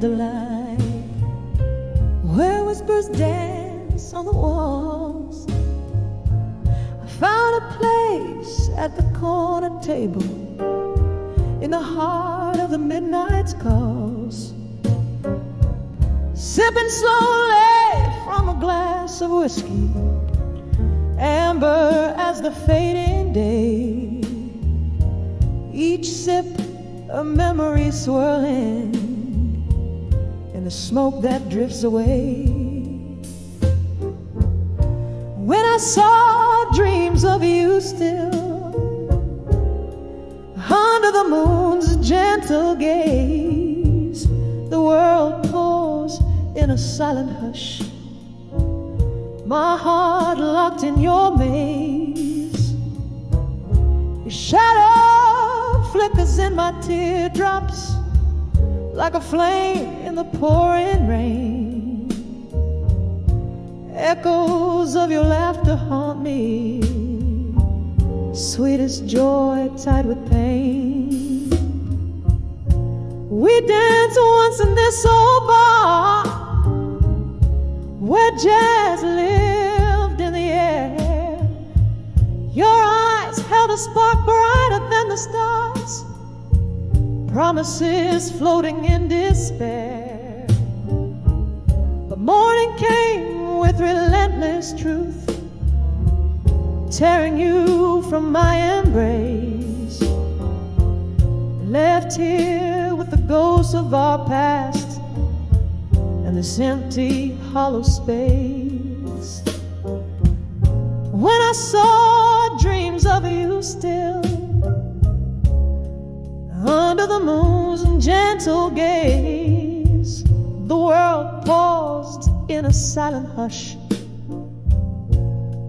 candlelight, where whispers dance on the walls. I found a place at the corner table in the heart of the midnight's calls, sipping slowly from a glass of whiskey, amber as the fading day, each sip a memory swirling in the smoke that drifts away. When I saw dreams of you still under the moon's gentle gaze, the world paused in a silent hush, my heart locked in your maze. Your shadow flickers in my teardrops like a flame in the pouring rain. Echoes of your laughter haunt me, sweetest joy tied with pain. We danced once in this old bar where jazz lived in the air. Your eyes held a spark brighter than the stars, promises floating in despair. The morning came with relentless truth, tearing you from my embrace, left here with the ghosts of our past and this empty, hollow space. When I saw dreams of you still under the moon's gentle gaze, the world paused in a silent hush,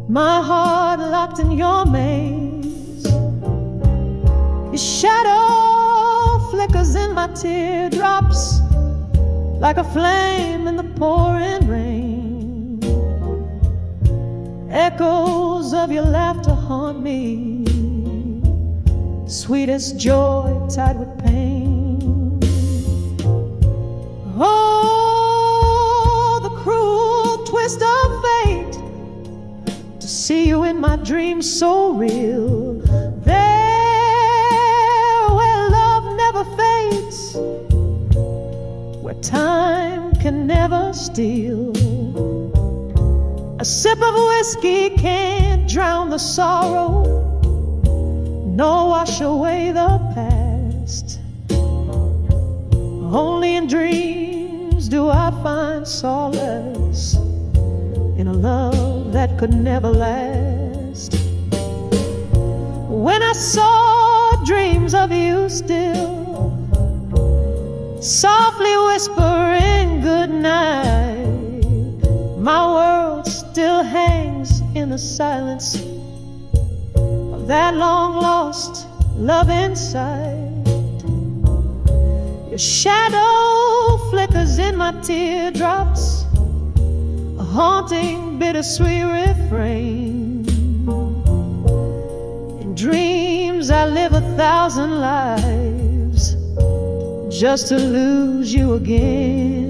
my heart locked in your maze. Your shadow flickers in my teardrops like a flame in the pouring rain. Echoes of your laughter haunt me, sweetest joy tied with pain. Oh, the cruel twist of fate, to see you in my dreams so real. There where love never fades, where time can never steal. A sip of whiskey can't drown the sorrow, nor wash away the past. Only in dreams do I find solace in a love that could never last. When I saw dreams of you still softly whispering good night, my world still hangs in the silence of that long lost love inside. Your shadow flickers in my teardrops, a haunting bittersweet refrain. In dreams I live 1,000 lives just to lose you again.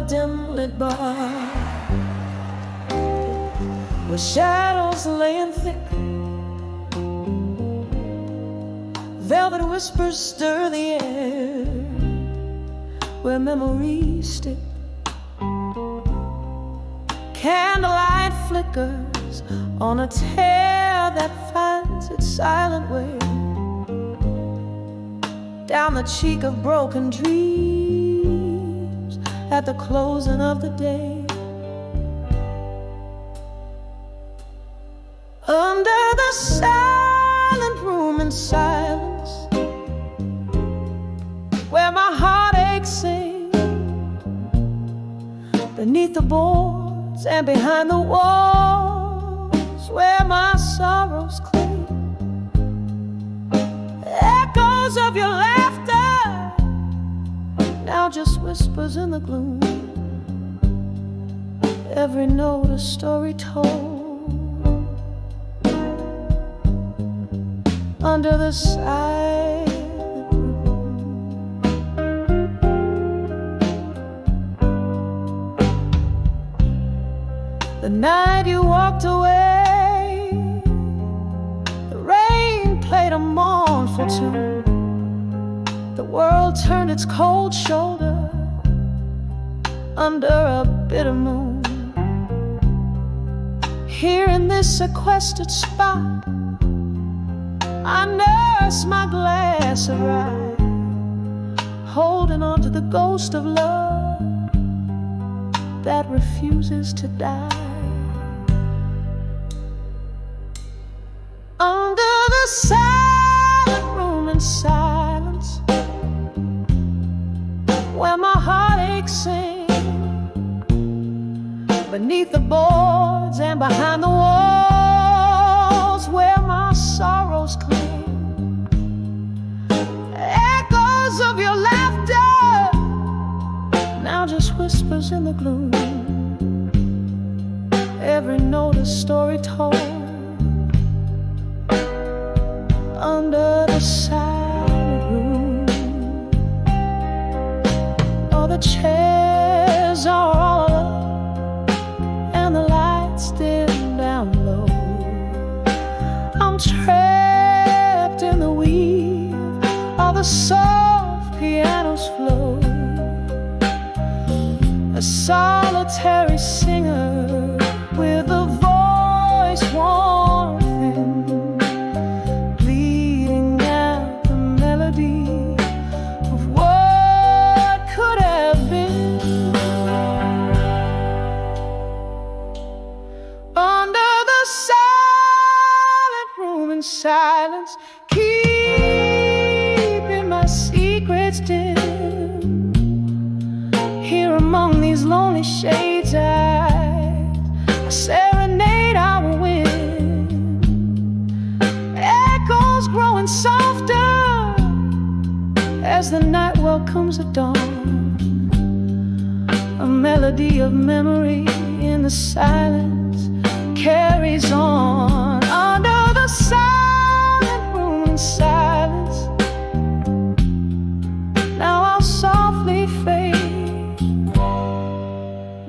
dim lit bar, where shadows laying thick, velvet whispers stir the air, where memories stick. Candlelight flickers on a tear that finds its silent way down the cheek of broken dreams at the closing of the day. Under the silent room in silence, where my heartaches sing, beneath the boards and behind the walls, where my sorrows cling, echoes of your laughter, now just whispers in the gloom, every note a story told. Under the silent room, the night you walked away, the rain played a mournful tune, the world turned its cold shoulder under a bitter moon. Here in this sequestered spot, I nurse my glass of rye, holding on to the ghost of love that refuses to die. Under the silent room in silence, where my heartaches sing, beneath the boards and behind the walls, where my sorrows cling, echoes of your laughter, now just whispers in the gloom, every note a story told. Under the silent room, all the chairs are all alone, and the lights dim down low. I'm trapped in the weave of the soft piano's flow, a solitary singer with a voice worn thin, bleeding out the melody of what could have been. Under the silent room in silence, keeping my secrets dim, here among these lonely shades, I serenade our wind, echoes growing softer as the night welcomes the dawn, a melody of memory in the silence carries on. Under the silent room in silence, now I'll softly fade,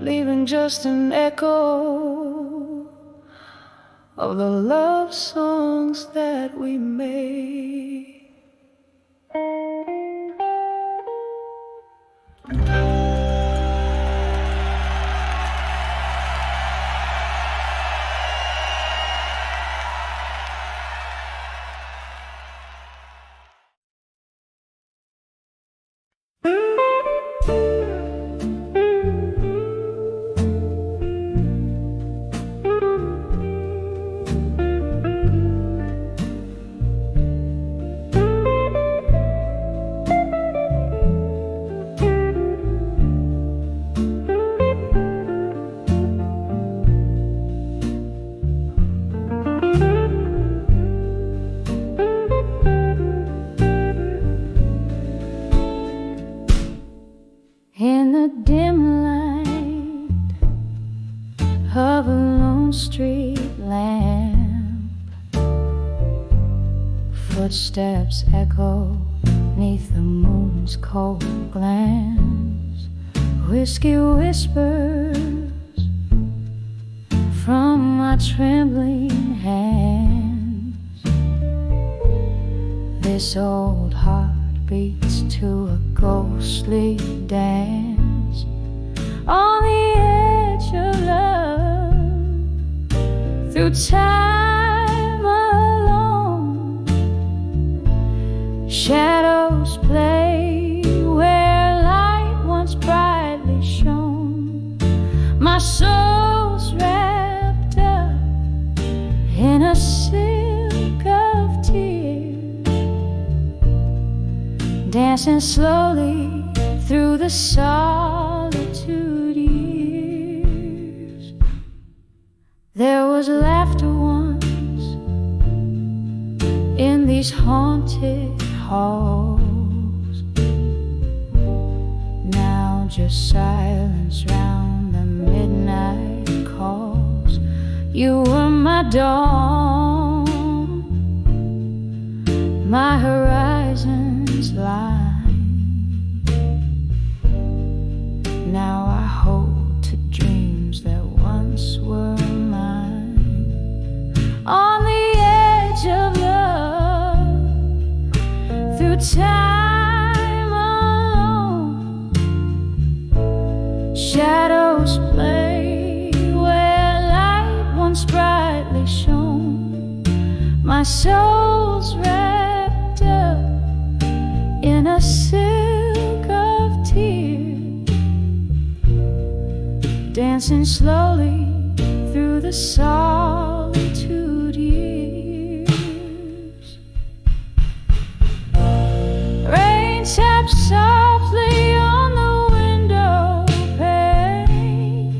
leaving just an echo of the love songs that we made. In the dim light of a lone street lamp, footsteps echo 'neath the moon's cold glance. Whiskey whispers from my trembling hands. This old heart beats to a ghostly dance on the edge of love. Through time alone, shadows play where light once brightly shone. My soul's wrapped up in a silk of tears, dancing slowly through the solitude years. There was laughter once in these haunted halls, now just silence round the midnight calls. You were my dawn, my horizon's line. Now I hold to dreams that once were mine. On the edge of love, through time alone, shadows play where light once brightly shone. My soul's wrapped up in a silk of tears, dancing slowly through the solitude years. Rain taps softly on the window pane,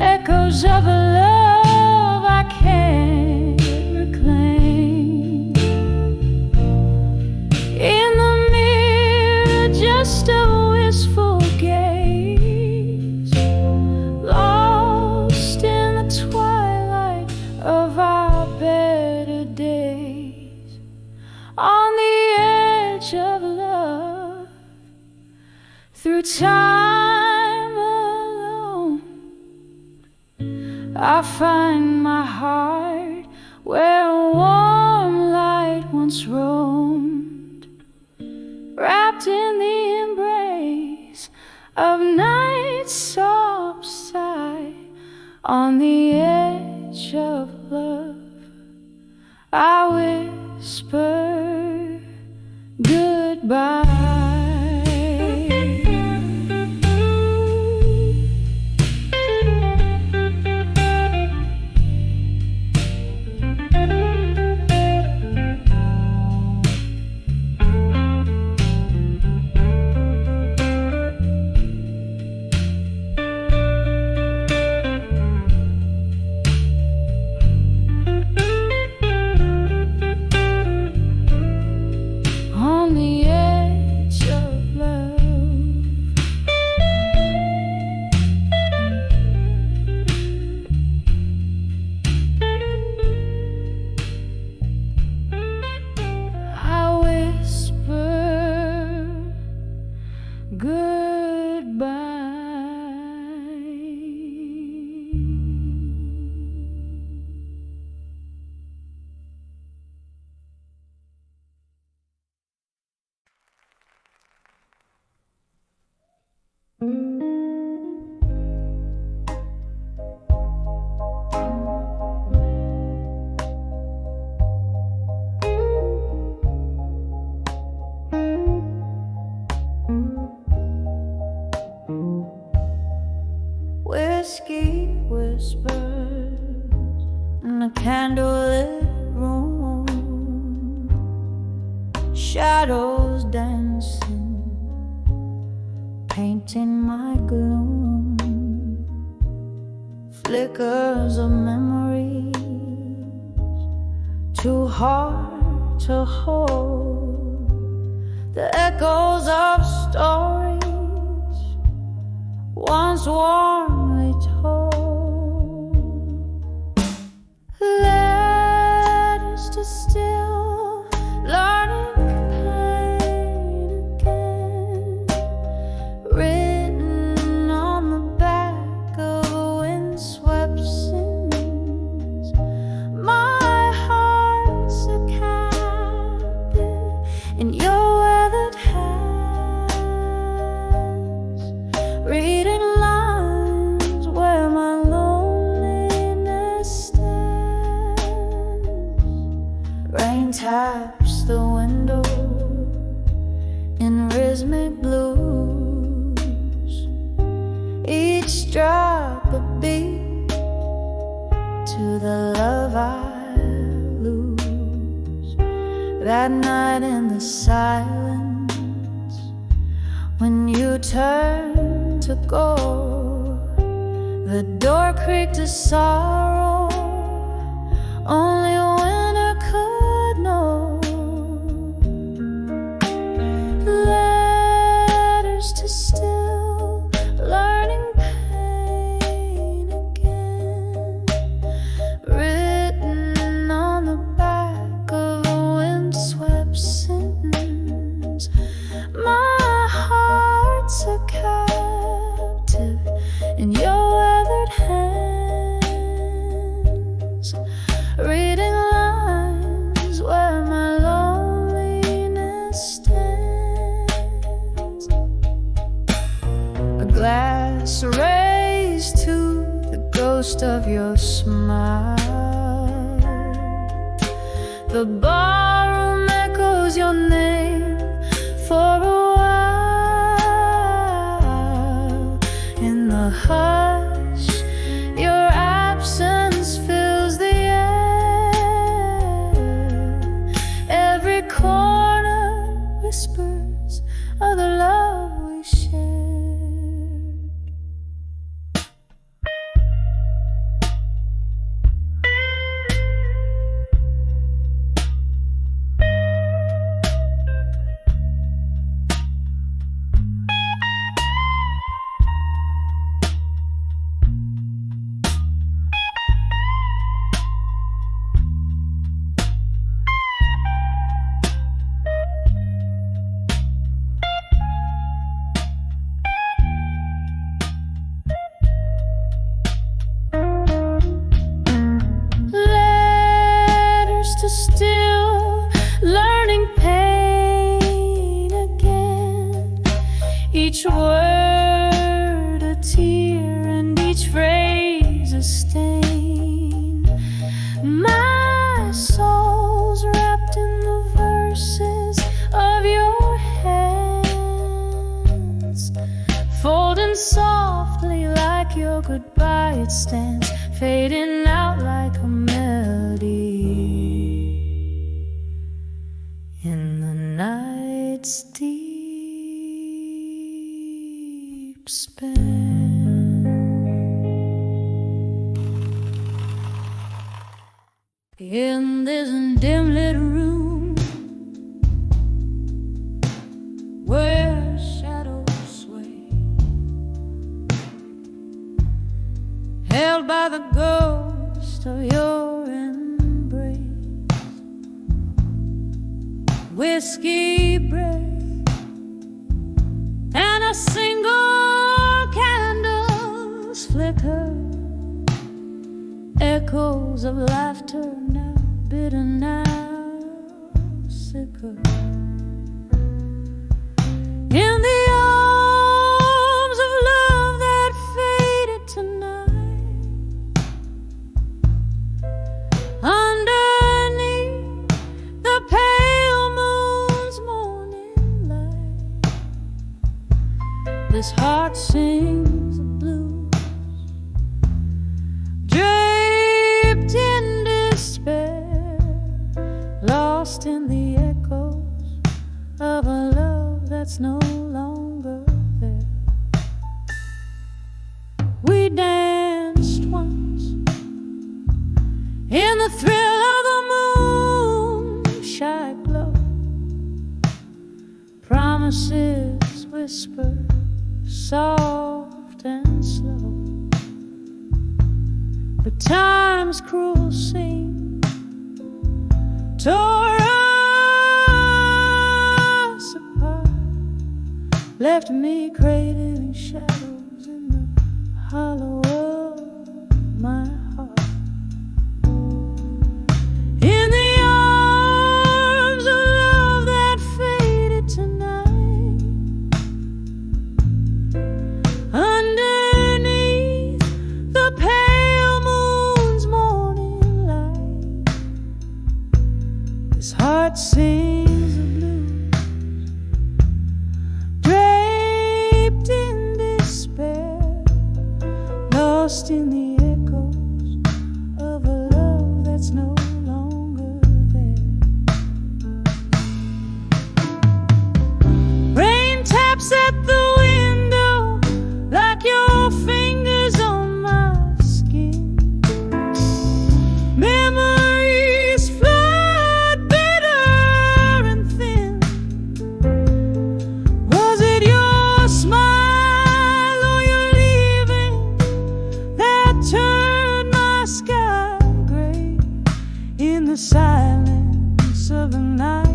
echoes of a love I can't reclaim. In the mirror, just a wistful gaze, lost in the twilight of our better days. On the edge of love, through time alone, I find my heart where warm light once roamed, wrapped in the embrace of night's soft sigh. On the edge of love, I whisper goodbye. On the edge of love, I whisper goodbye. Whiskey whispers in a candlelit room, shadows dancing, painting my gloom, flickers of memories, too hard to hold, the echoes of stories once warmly told, letters to still learning pain again, rhythmic blues, each drop a beat to the love I lose. That night in the silence, when you turned to go, the door creaked to sorrow, only winter could know. Letters to still learning pain again, written on the back of a windswept sentence. My heart's a captive in your weathered hands, reading lines where my loneliness stands. A glass raised to the ghost of your smile, the barroom echoes your name for a while. In the hush, your absence fills the air. Every corner whispers of the love we shared. Still learning pain again, each word a tear and each phrase a stain. My soul's wrapped in the verses of your hands, folding softly like your goodbye. It stands fading out like a melody in the night's deep span. In this dim lit room where shadows sway, held by the ghost of your embrace, whiskey breath and a single candle's flicker, echoes of laughter now bitter, now sicker. In the arms of love that faded tonight, underneath the pale moon's morning light, this heart sings the blues, draped in despair, lost in the echoes of a love that's no longer there. We danced once in the thrill of the moonshine glow, promises whispered soft and slow, but time's cruel seam tore us apart, left me craving shadows in the hollow of my heart. In the arms of love that faded tonight, underneath the pale moon's morning light, this heart sings the blues, lost in the echoes of a love that's no longer there. Rain taps at the window like your fingers on my skin. Memories flood bitter and thin. Was it your smile or your leaving that turned my sky gray? In the silence of the night,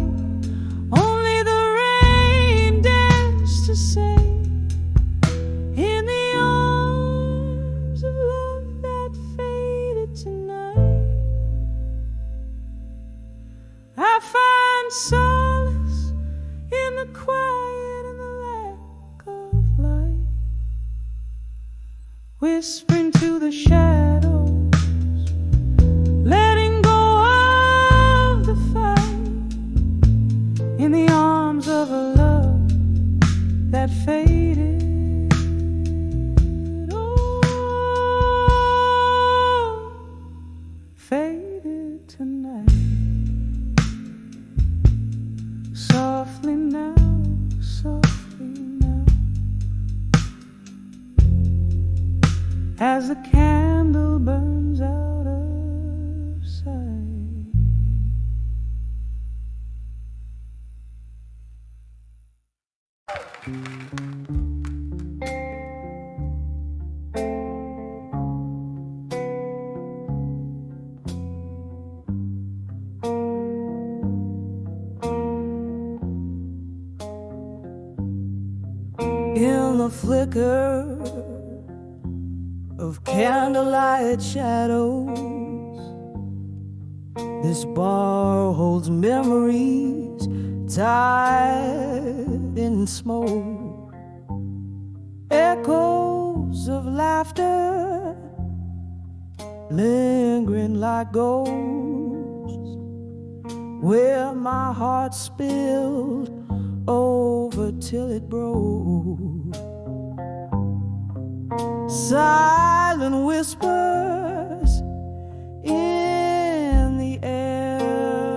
only the rain dares to say, in the arms of love that faded tonight, I find solace in the quiet and the lack of light, whispering to the shadows, letting go of the fight, in the arms of a love that faded. Oh, faded tonight. Softly now, as the candle burns out of sight. In the flicker of candlelight shadows, this bar holds memories tied in smoke, echoes of laughter lingering like ghosts, where my heart spilled over till it broke. Silent whispers in the air,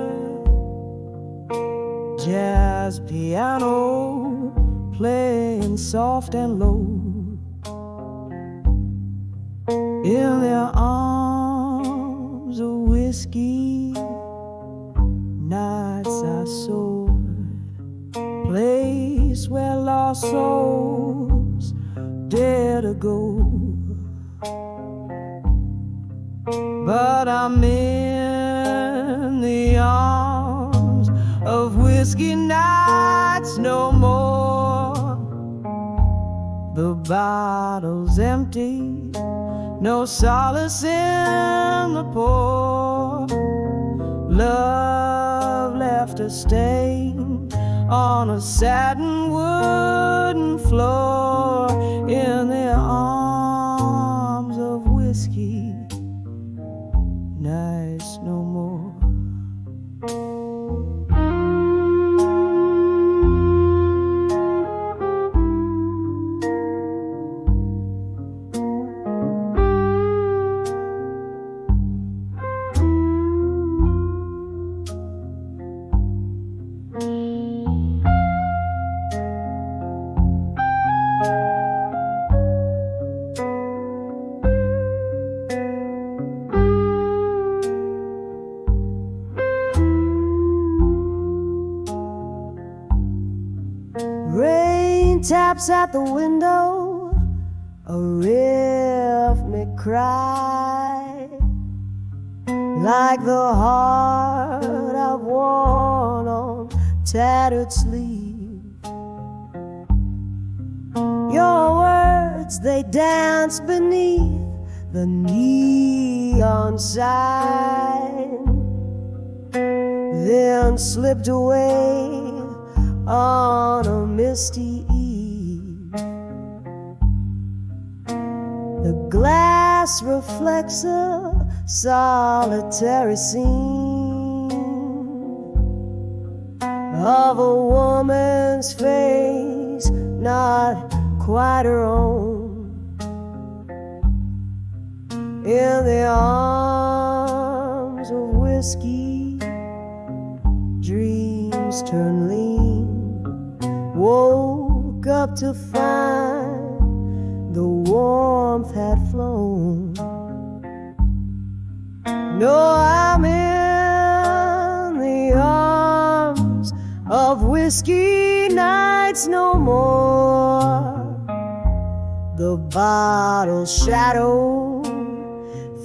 jazz piano playing soft and low. In their arms of whiskey, nights I soared, place where lost souls dare to go. But I'm in the arms of whiskey nights no more. The bottle's empty, no solace in the pour. Love left a stain on a satin wooden floor. In the arms of whiskey nights no more. Taps at the window, a rhythmic cry, like the heart I've worn on tattered sleeve. Your words, they dance beneath the neon sign, then slipped away on a misty eve. The glass reflects a solitary scene of a woman's face, not quite her own. in the arms of whiskey. Dreams turn lean, woke up to find the warmth had flown. No, I'm in the arms of whiskey nights no more. The bottle's shadow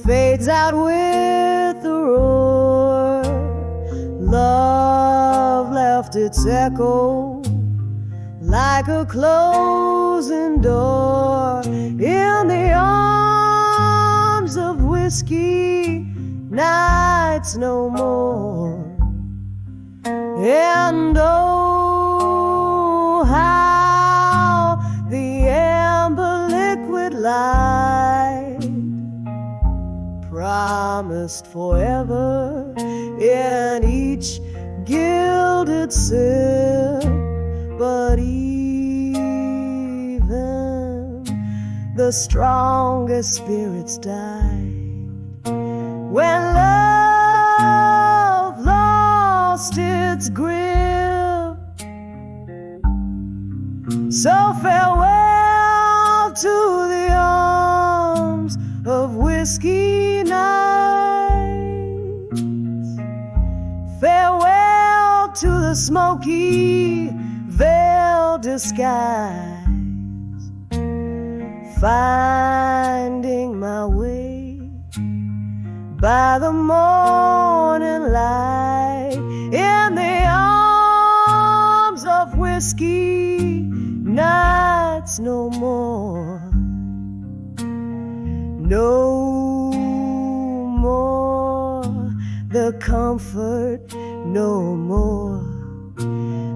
fades out with a roar. Love left its echo like a closing door. In the arms of whiskey nights no more. And oh, how the amber liquid light promised forever in each gilded sip. But even the strongest spirits died when love lost its grip. So farewell to the arms of whiskey nights. Farewell to the smoky veiled disguise. Finding my way by the morning light in the arms of whiskey nights no more. No more the comfort, no more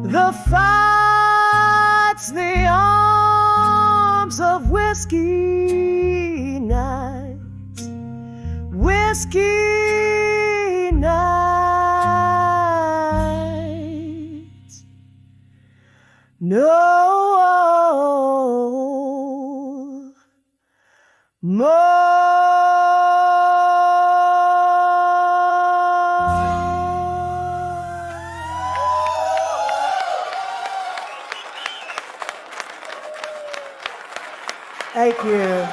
the fights, the arms of whiskey nights. Whiskey nights no more. Thank you.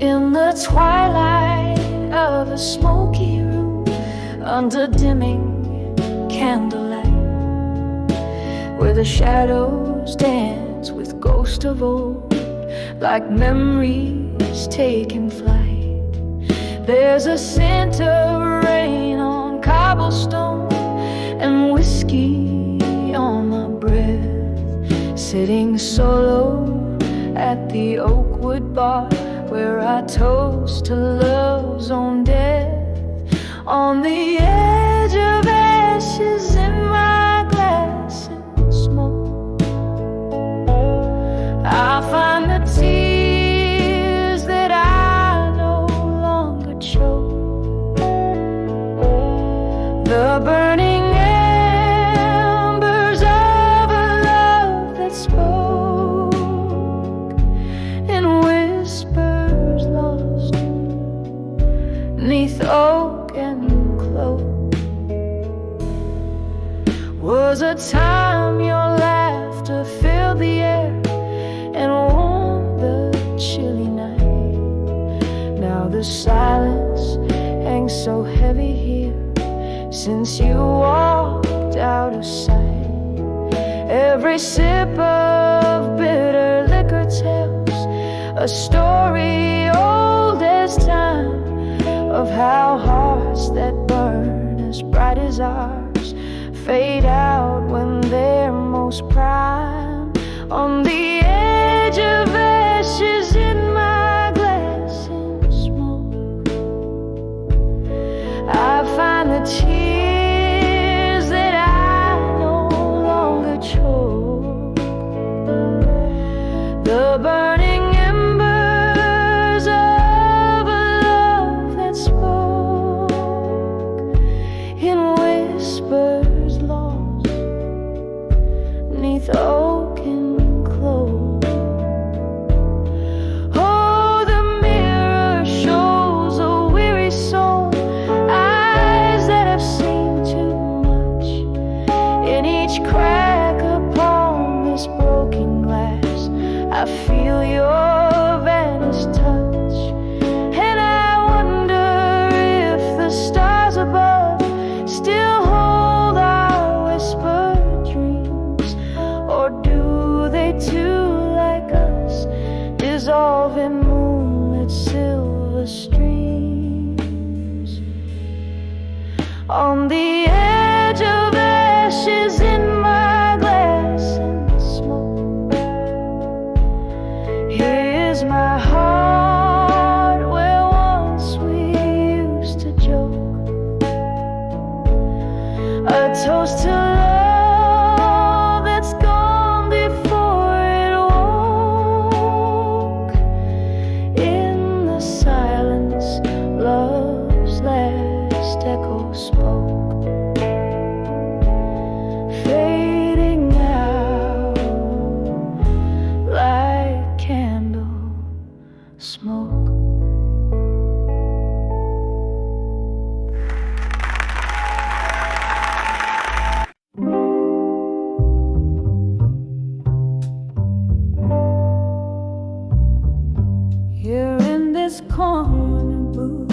In the twilight of a smoky room, under dimming candlelight, where the shadows dance with ghosts of old, like memories taking flight. There's a scent of rain on cobblestone and whiskey on my breath, sitting solo at the Oakwood bar, where I toast to love's own death. On the edge of ashes in my glass and smoke, I find the tears that I no longer choke. The burning embers of a love that spoke in whispers lost 'neath oak and cloak. Was a time your laughter filled the air and warmed the chilly night. Now the silence hangs so heavy here since you walked out of sight. Every sip of bitter liquor tells a story old as time, of how hearts that burn as bright as ours fade out when they're most prime. On the edge of ashes in my glass and smoke, I find the tears streams. On the edge of ashes in my glass and smoke. Here's my heart where once we used to joke. A toast to love that's gone before it woke. In the silence, love's last echo spoke, fading out like candle smoke. Here in this corner booth,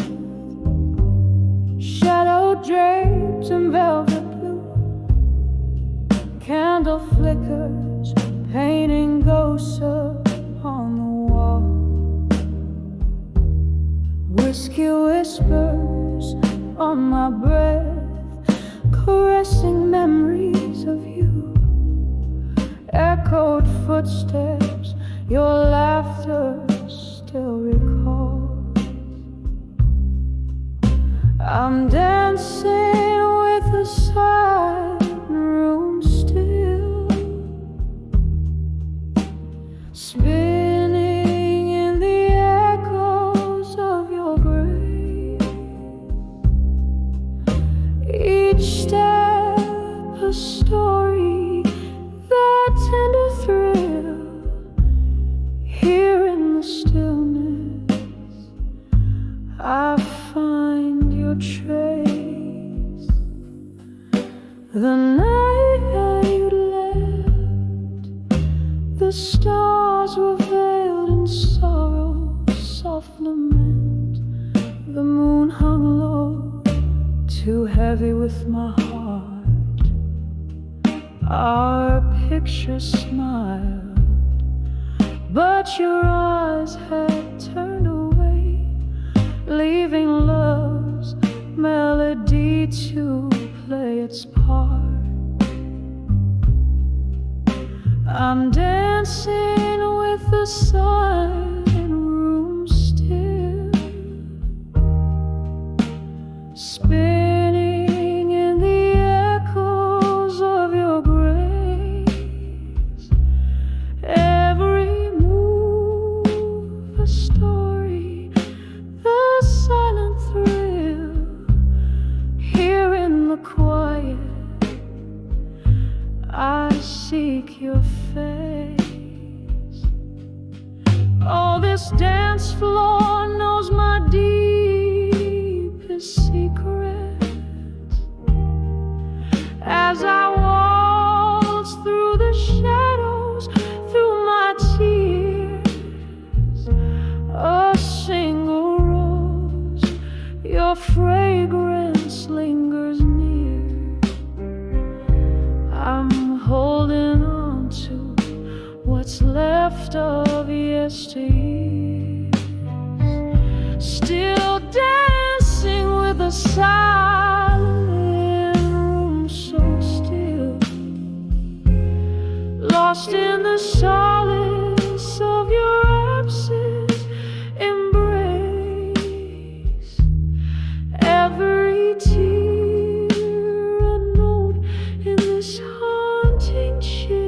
shadow drapes in velvet blue, candle flickers painting ghosts upon the wall. Whiskey whispers on my breath, caressing memories of you. Echoed footsteps, your laughter still recalls. I'm dancing with the silent room still, spinning in the echoes of your grave. Each step a story, that tender thrill. Here in the stillness, I find your trace. The night that you left, the stars were veiled in sorrow, soft lament. The moon hung low, too heavy with my heart. Our picture smiled, but your eyes had turned away, leaving love's melody to play its part. I'm dancing with the silent room still, spinning in the echoes of your grace. Every move a story, the silent thrill. Here in the quiet, I seek your face. Oh, this dance floor knows my deepest secrets. As I waltz through the shadows, through my tears, a single rose, your fragrance lingers near. I'm holding on to what's left of yesteryear, still dancing with a silent room so still, lost in the solace of your absence embrace. Every tear a note in this haunting chill.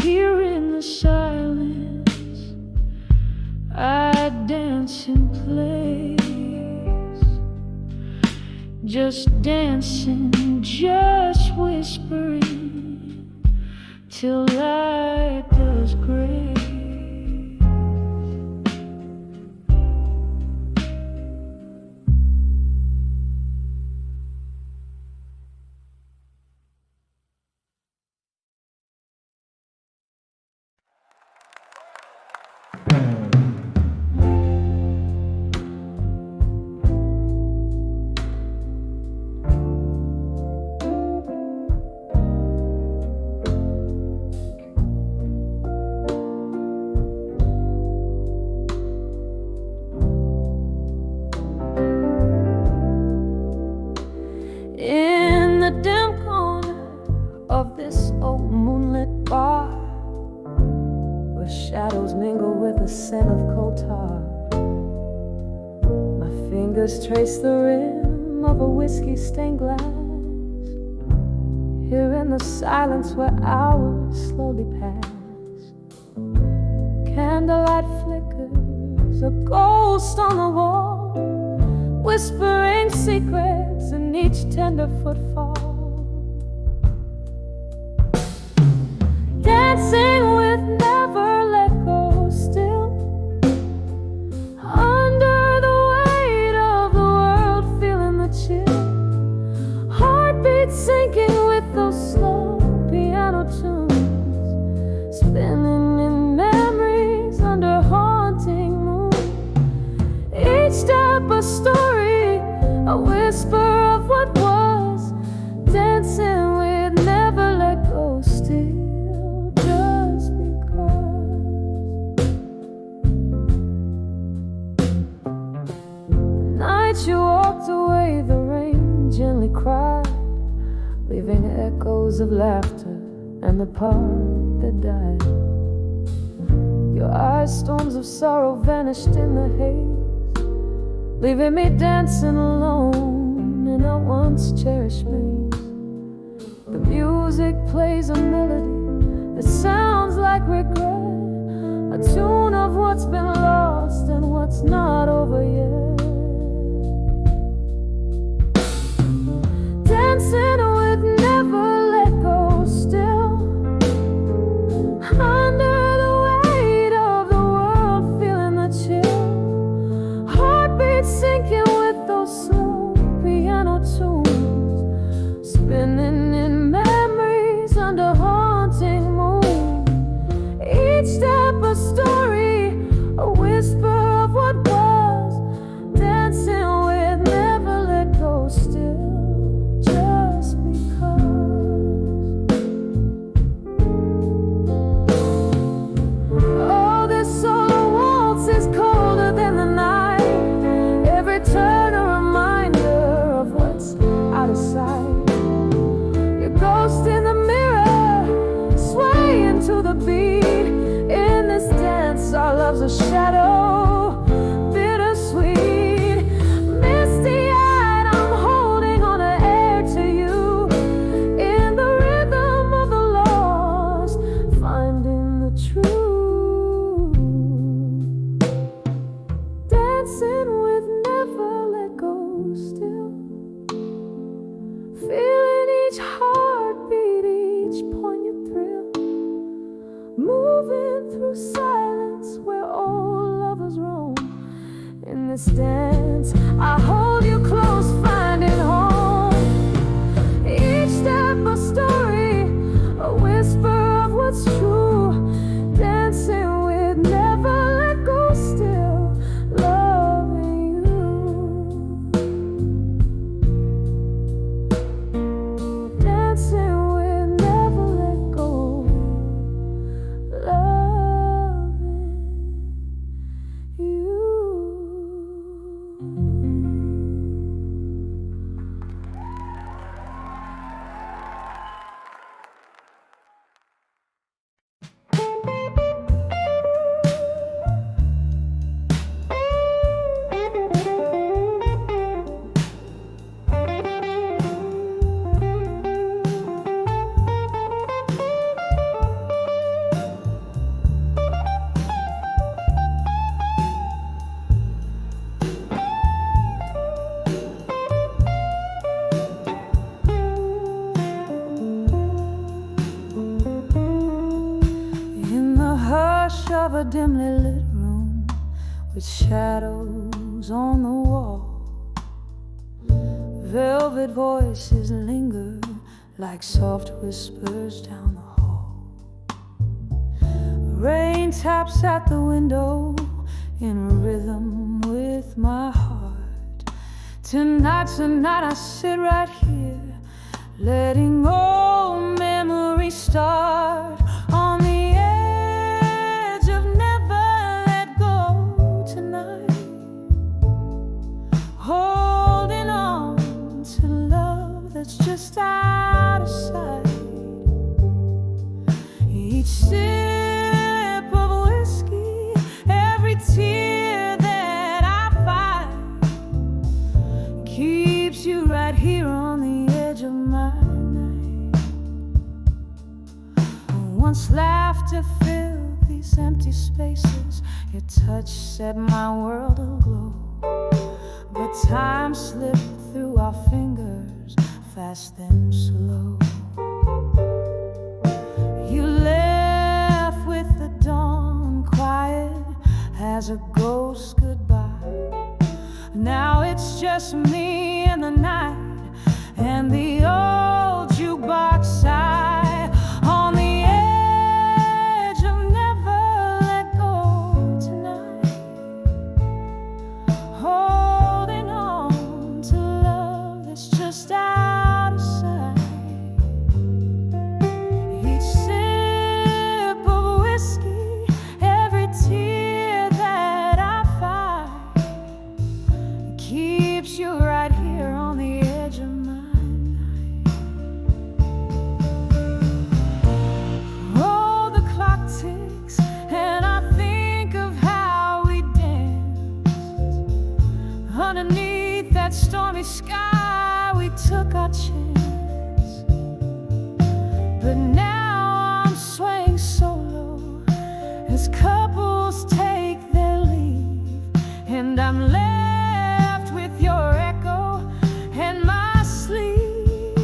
Here in the silence, I dance in place, just dancing, just whispering, till light does gray. the scent of coal tar. My fingers trace the rim of a whiskey-stained glass. Here in the silence where hours slowly pass, candlelight flickers, a ghost on the wall, whispering secrets in each tender footfall. Dancing with never let go still, under the weight of the world, feeling the chill. Heartbeat sinking with those slow piano tunes, spinning in memories under haunting moon. Each step a story, a whisper of what was. Dancing with never let go still. You walked away, the rain gently cried, leaving echoes of laughter and the part that died. Your eyes, storms of sorrow, vanished in the haze, leaving me dancing alone in a once cherished maze. The music plays a melody that sounds like regret, a tune of what's been lost and what's not over yet. Dancing with never let go still, under the weight of the world, feeling the chill. Heartbeat sinking with those slow piano tunes, spinning in memories under haunting moon. Each step a story, a whisper of what was. Dancing with never let go still. Turn a reminder of what's out of sight. Your ghost in the mirror, swaying to the beat. In this dance, our love's a shadow, bittersweet. Misty-eyed, I'm holding on to air to you. In the rhythm of the lost, finding the truth. Dancing with never let go still, feeling each heartbeat, each poignant thrill, moving through silence where old lovers roam. In this dance, I hold you close, finding home. Each step a story, a whisper of what's true. Dancing with never let go still, loving you. Dancing with never let go, loving you. Of a dimly lit room with shadows on the wall, velvet voices linger like soft whispers down the hall. Rain taps at the window in rhythm with my heart. Tonight I sit right here, letting old memories start. On the holding on to love that's just out of sight. Each sip of whiskey tear that I find keeps you right here on the edge of my night. Once laughter filled these empty spaces, your touch set my world aglow. But time slipped through our fingers, fast and slow. You left with the dawn, quiet as a ghost goodbye. Now it's just me and the night and the old jukebox sigh on the edge of never let go tonight. Holding on to love that's just out of sight. Each sip of whiskey, every tear that I find keeps you right here on the edge of my night. Oh, the clock ticks and I think of how we danced underneath that stormy sky. We took our chance, but now I'm swaying solo as couples take their leave, and I'm left with your echo and my sleep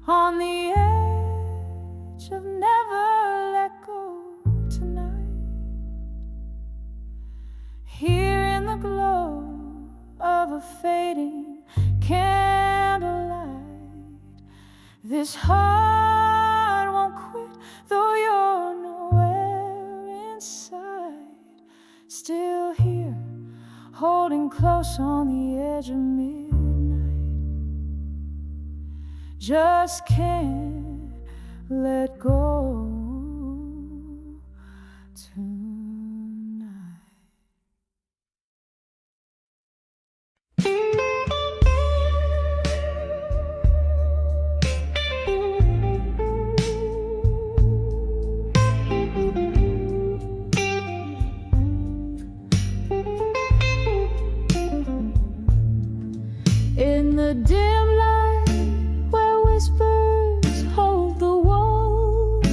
on the edge of never let go tonight. Here in the glow of a fading candlelight, this heart won't quit, though you're nowhere inside. Still here, holding close on the edge of midnight. Just can't let go tonight. In the dim light where whispers hold the walls,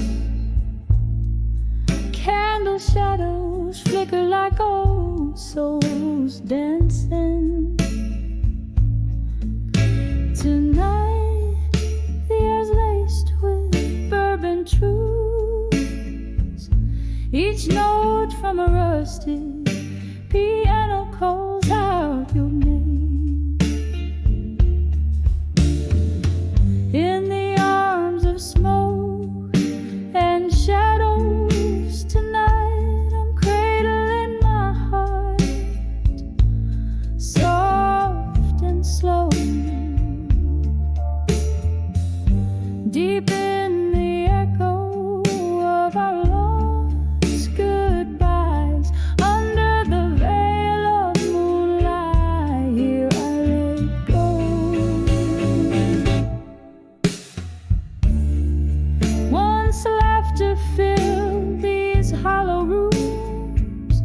candle shadows flicker like old souls dancing. Tonight the air's laced with bourbon truths. Each note from a rusted piano calls out your name. In the arms of smoke and shadows tonight, I'm cradling my heart, soft and slow. Deep in the echo of our lost goodbyes, under the veil of moonlight, here I let go. Once laughter filled these hollow rooms,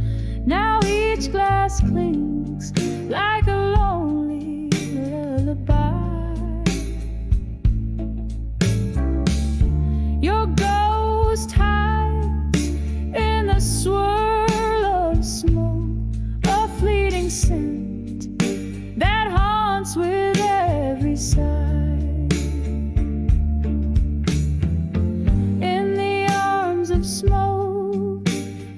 now each glass clings like a lonely lullaby. Your ghost hides in the swirl of smoke, a fleeting scent that haunts with every sigh. In the arms of smoke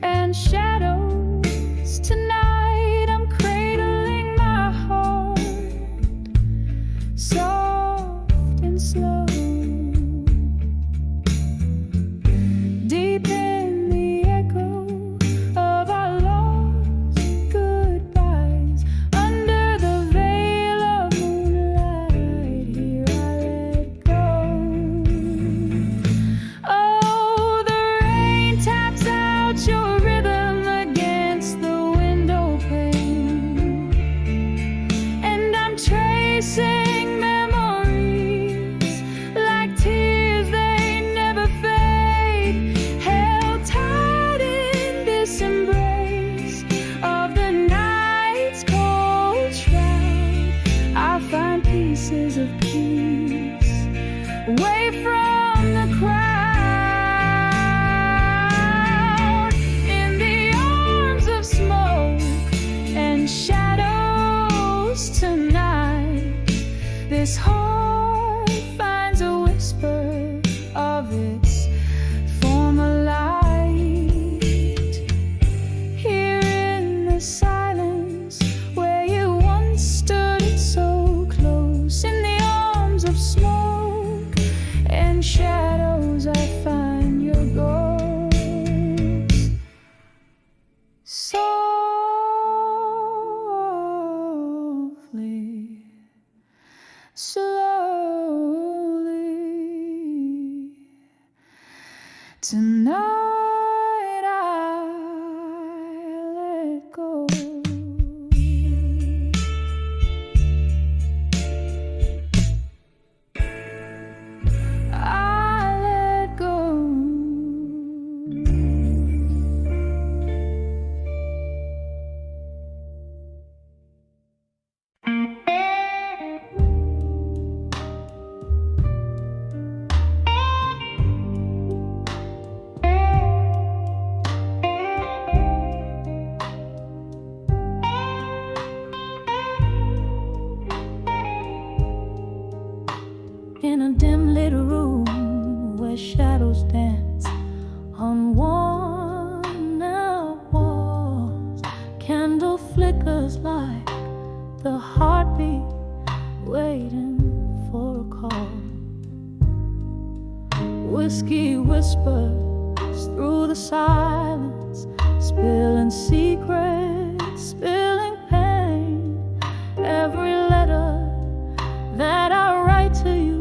and shadows tonight, I'm cradling my heart, soft and slow. Deep in the echo of our lost goodbyes, under the veil of moonlight, here I let go. Oh, the rain Tonight I let go. I let go. In a dim little room where shadows dance on worn-out walls, candle flickers like the heartbeat waiting for a call. Whiskey whispers through the silence, spilling secrets, spilling pain. Every letter that I write to you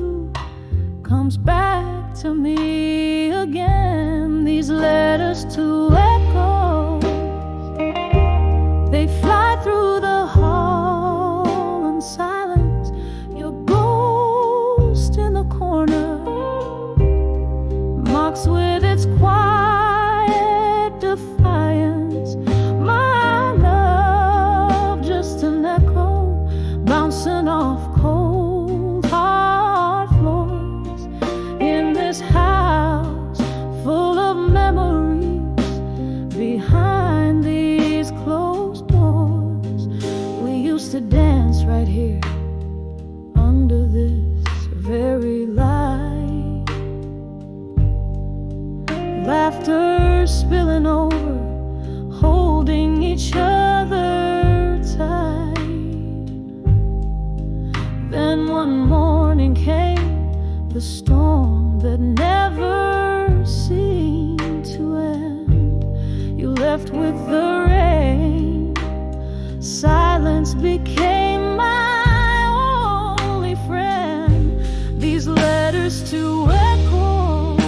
comes back to me again. These letters to echoes, they fly through the hall in silence. Your ghost in the corner mocks with its quiet defiance. My love, just an echo bouncing off cold hard floors in this house full of memories behind these closed doors. We used to dance right here under this very light, laughter spilling over, holding each other tight. Then one morning came the storm that never seemed to end. You left with the rain. Silence became my only friend. These letters to echoes,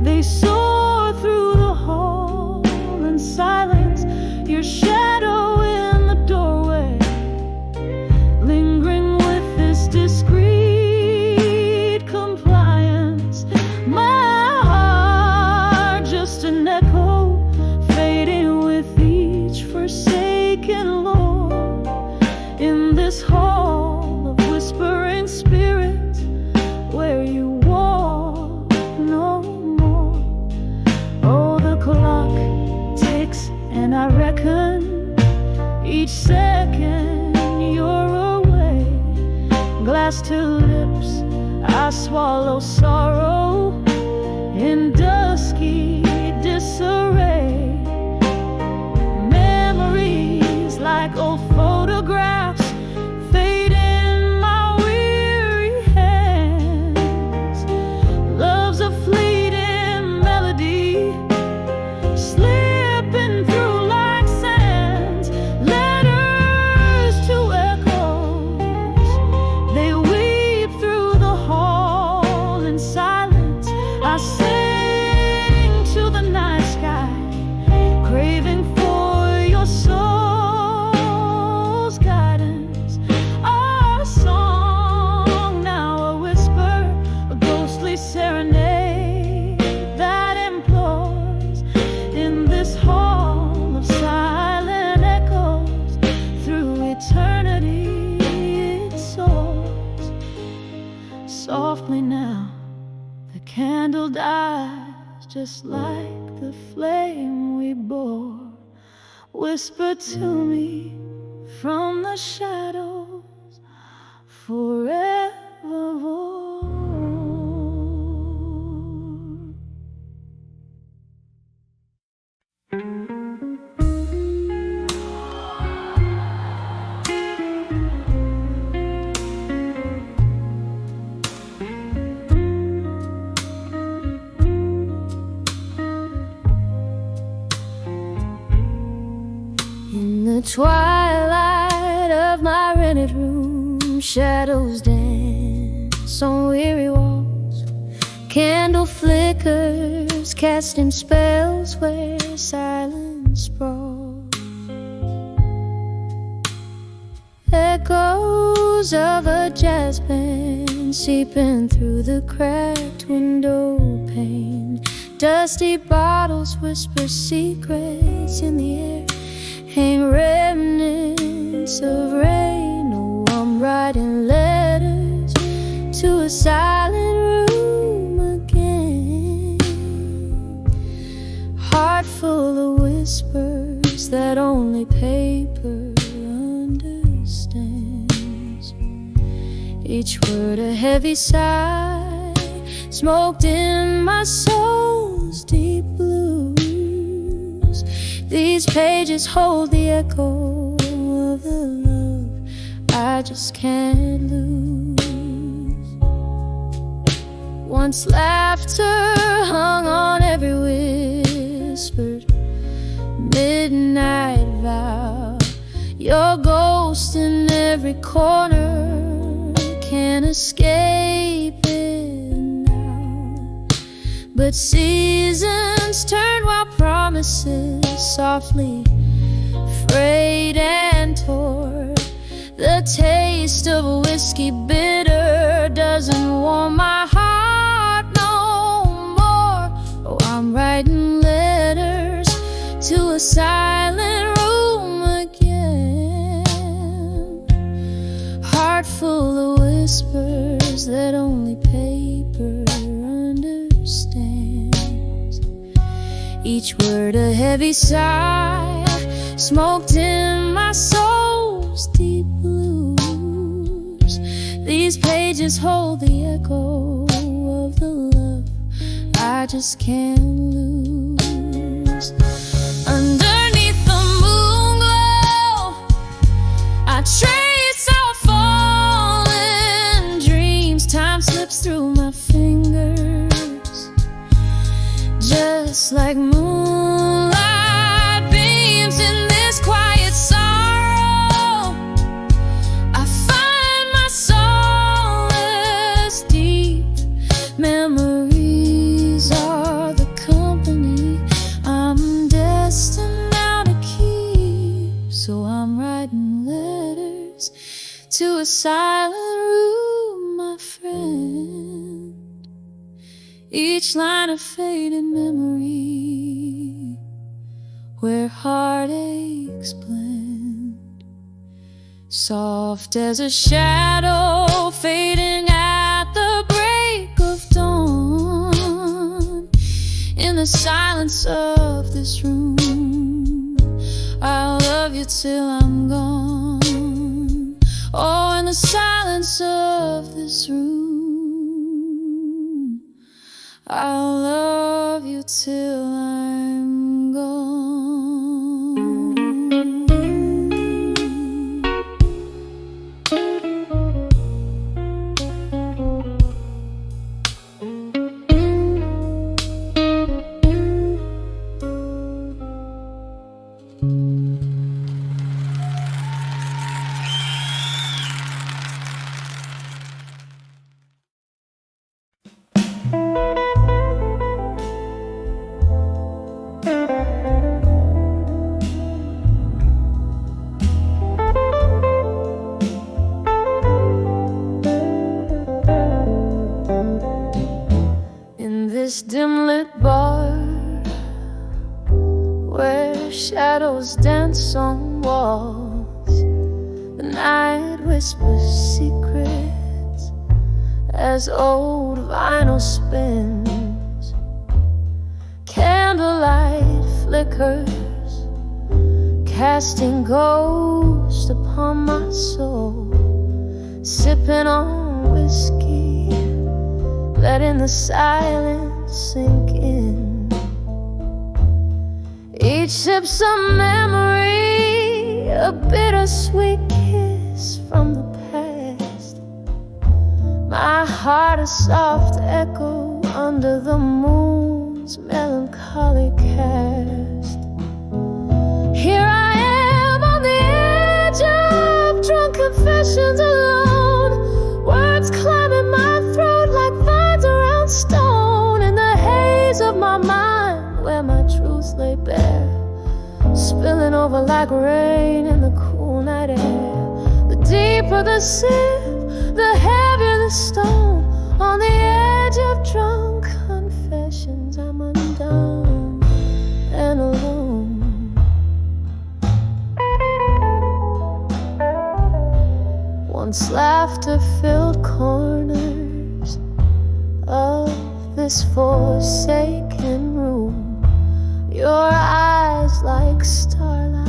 they soar through the hall in silence. Your shadow in the doorway, lingering with this discreet compliance. My heart, just an echo, fading with each forsaken lord. In this hall of whispering spirits, where you walk no more. Oh, the clock ticks and I reckon each second you're away. Glass to lips, I swallow sorrow in dusky disarray. Memories like old photographs fade in my weary hands. Love's a fleeting melody, slipping through like sands. Letters to echoes, they weep through the hall in silence. I sing to the night sky, craving for your soul's guidance. Our song now a whisper, a ghostly serenade that implores. In this hall of silent echoes, through eternity it soars. Softly now, the candle dies, just like the flame we bore. Whisper to me from the shadows forevermore. In the twilight of my rented room, shadows dance on weary walls, Candle flickers, casting spells where silence sprawls. Echoes of a jazz band seeping through the cracked window pane. Dusty bottles whisper secrets in the air, hang remnants of rain. Oh, I'm writing letters to a silent room again. Heart full of whispers that only paper understands. Each word a heavy sigh, smoked in my soul's deep blues. These pages hold the echo of the love I just can't lose. Once laughter hung on every whispered midnight vow. Your ghost in every corner, can't escape it now. But seasons turn while promises softly frayed and tore. The taste of whiskey bitter doesn't warm my heart no more. Oh, I'm writing letters to a silent room again. Heart full of whispers that only paper understands. Each word a heavy sigh, smoked in my soul's deep blues. These pages hold the echo of the love I just can't lose. Underneath the moon glow, I trace our fallen dreams. Time slips through my fingers, just like moonlight beams in this quiet sorrow. I find my solace deep. Memories are the company I'm destined now to keep. So I'm writing letters to a silent room, my friend. Each line a faded memory where heartaches blend, soft as a shadow fading at the break of dawn. In the silence of this room, I'll love you till I'm gone. Oh, in the silence of this room, I'll love you till I'm gone. This dim-lit bar where shadows dance on walls, the night whispers secrets as old vinyl spins. Candlelight flickers, casting ghosts upon my soul. Sipping on whiskey, letting the silence sink in. Each sip's a memory, a bittersweet kiss from the past. My heart a soft echo under the moon's melancholy cast. Here I am on the edge of drunk confessions alone, words climbing my throat like vines around stone. lay bare, spilling over like rain in the cool night air. The deeper the sip, the heavier the stone. On the edge of drunk confessions, I'm undone and alone. Once laughter-filled corners of this forsaken room, your eyes like starlight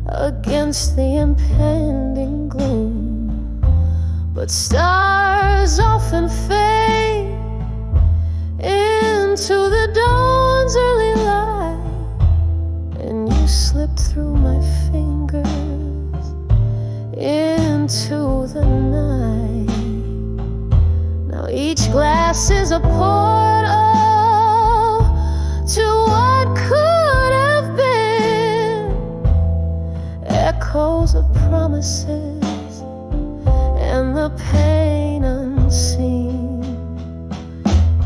against the impending gloom. But stars often fade into the dawn's early light, and you slip through my fingers into the night. Now each glass is a portal to what could have been, echoes of promises and the pain unseen.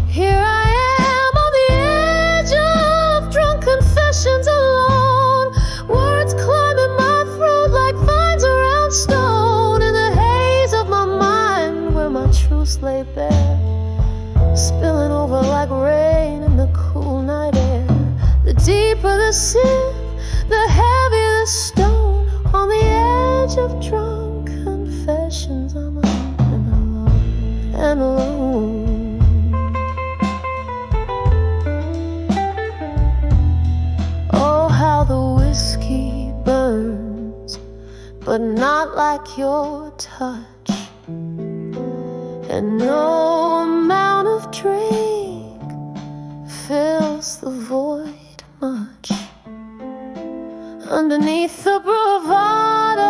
Here I am on the edge of drunk confessions alone, words climbing my throat like vines around stone. In the haze of my mind where my truths lay bare, spilling over like rain in the cool night air. The deeper the sip, the heavier the stone. On the edge of drunk confessions, I'm alone and alone. Oh, how the whiskey burns, but not like your touch, and no amount of drink fills the void much. Underneath the bravado,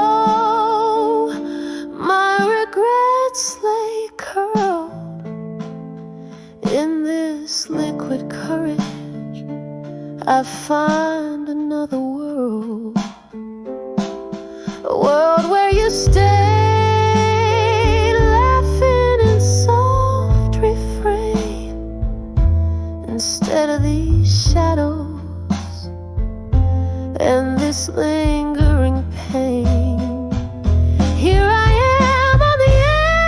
my regrets lay curled. In this liquid courage, I find another world, a world where you stay laughing in soft refrain instead of these shadows and this lingering pain. Here I am on the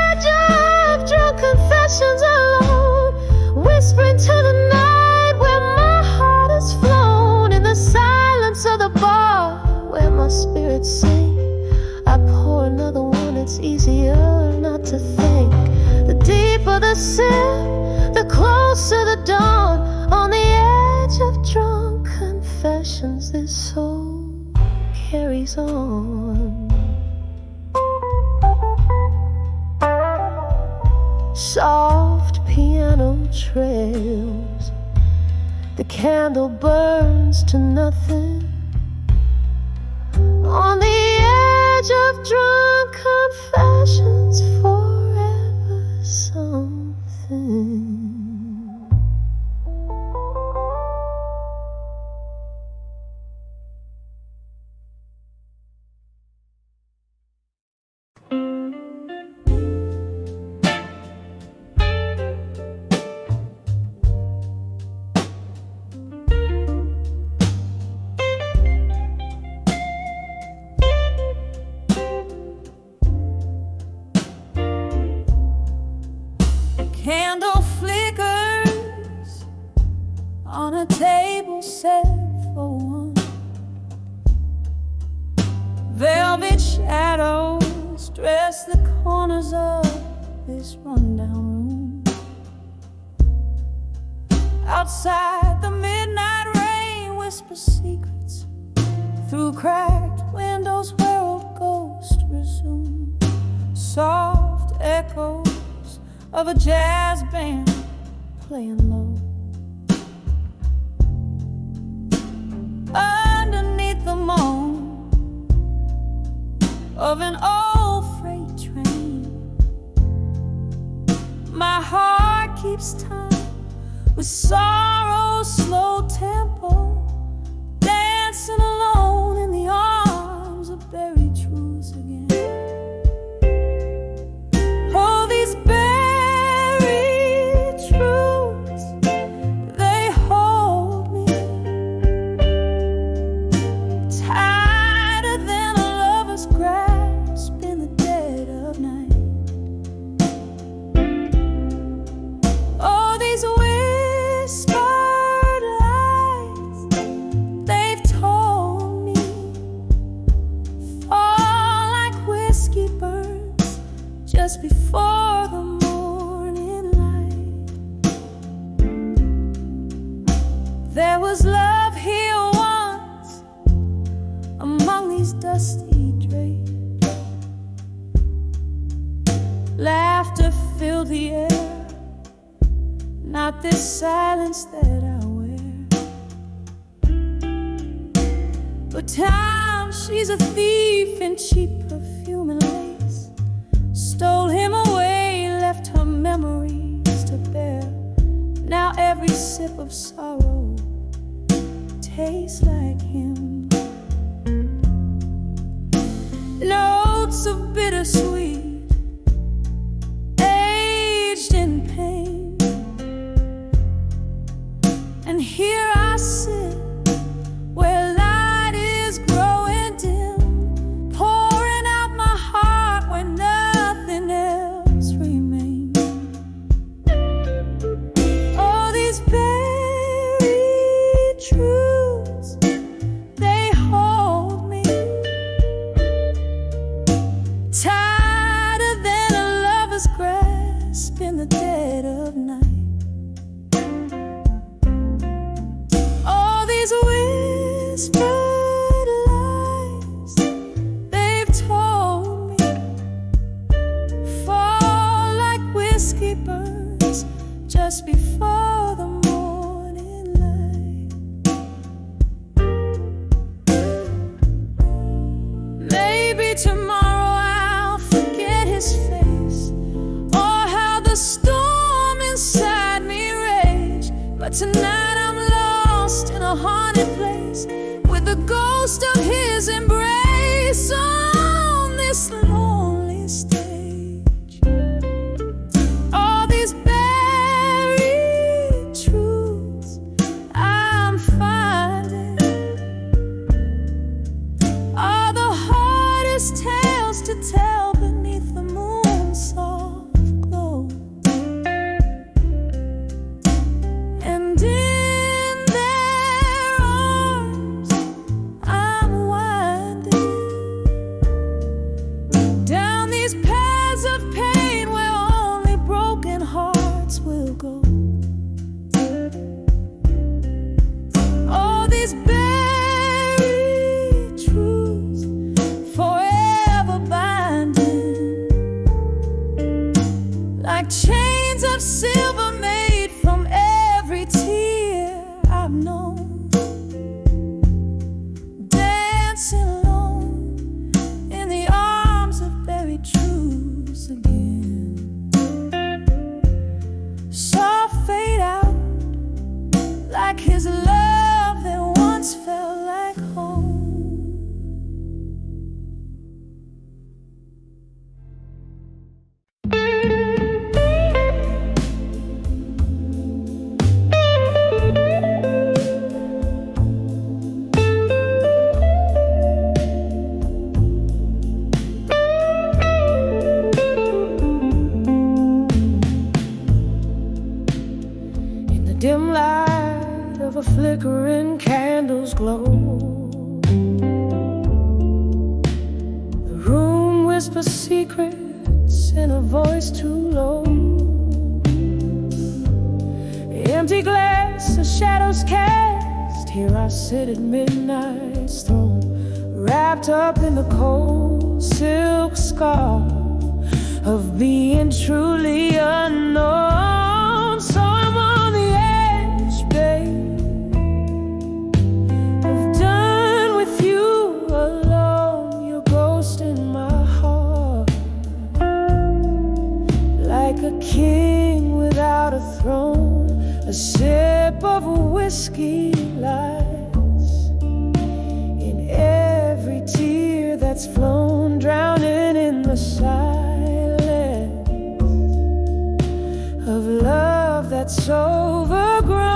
edge of drunk confessions alone, whispering to the night where my heart has flown. In the silence of the bar where my spirits sing, I pour another one. It's easier not to think. The deeper the sip, the closer the dawn. On the edge of drunk confessions, this soul carries on. Soft piano trails, the candle burns to nothing. On the edge of drunk confessions, forever something. Candle flickers on a table set for one. Velvet shadows dress the corners of this rundown room. Outside, the midnight rain whispers secrets through cracked windows where old ghosts resume. Soft echoes of a jazz band playing low. Underneath the moan of an old freight train, my heart keeps time with sorrow's slow tempo, dancing alone in the arms of buried truths again. Oh, these buried truths, they hold me There was love here once among these dusty drapes. Laughter filled the air, not this silence that I wear. But time, she's a thief in cheap perfume and lace. Stole him away, left her memories to bear. Now every sip of sorrow tastes like him. Notes of bittersweet, aged in pain. And here I sit where light is growing dim, pouring out my heart where nothing else remains. All these buried truths, they hold me tighter than a lover's grasp in the dead of night. All these whispered lies they've told me fall like whiskey burns just before the morning light. Maybe tomorrow I'll forget his face, or how the storm inside me raged. But tonight I'm lost in a haunted place with the ghost of his embrace on this lonely stage. All these buried truths I'm finding are the hardest tales to tell beneath the moon's soft glow. And in their arms I'm winding down these paths of pain where only broken hearts will go. All these buried truths forever binding, like chains of silver made from every tear I've known. Dancing alone in the arms of buried truths again. Saw fade out like his love that once felt like home. In the dim light of a flickering candle's glow, the room whispers secrets in a voice too low. Empty glass, the shadows cast. Here I sit at midnight's throne, wrapped up in the cold silk scarf of being truly unknown. So I'm on the edge, babe, of done with you alone. Your ghost in my heart, like a king without a throne. A sip of whiskey lies in every tear that's flown, drowning in the silence of love that's overgrown.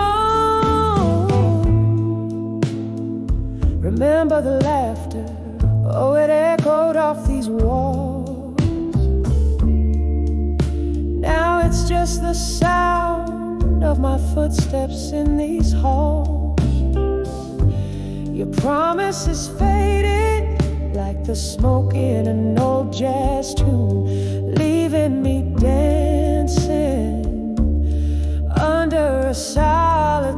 Remember the laughter, oh, it echoed off these walls. Now it's just the sound of my footsteps in these halls. Your promise is faded like the smoke in an old jazz tune, leaving me dancing under a solitary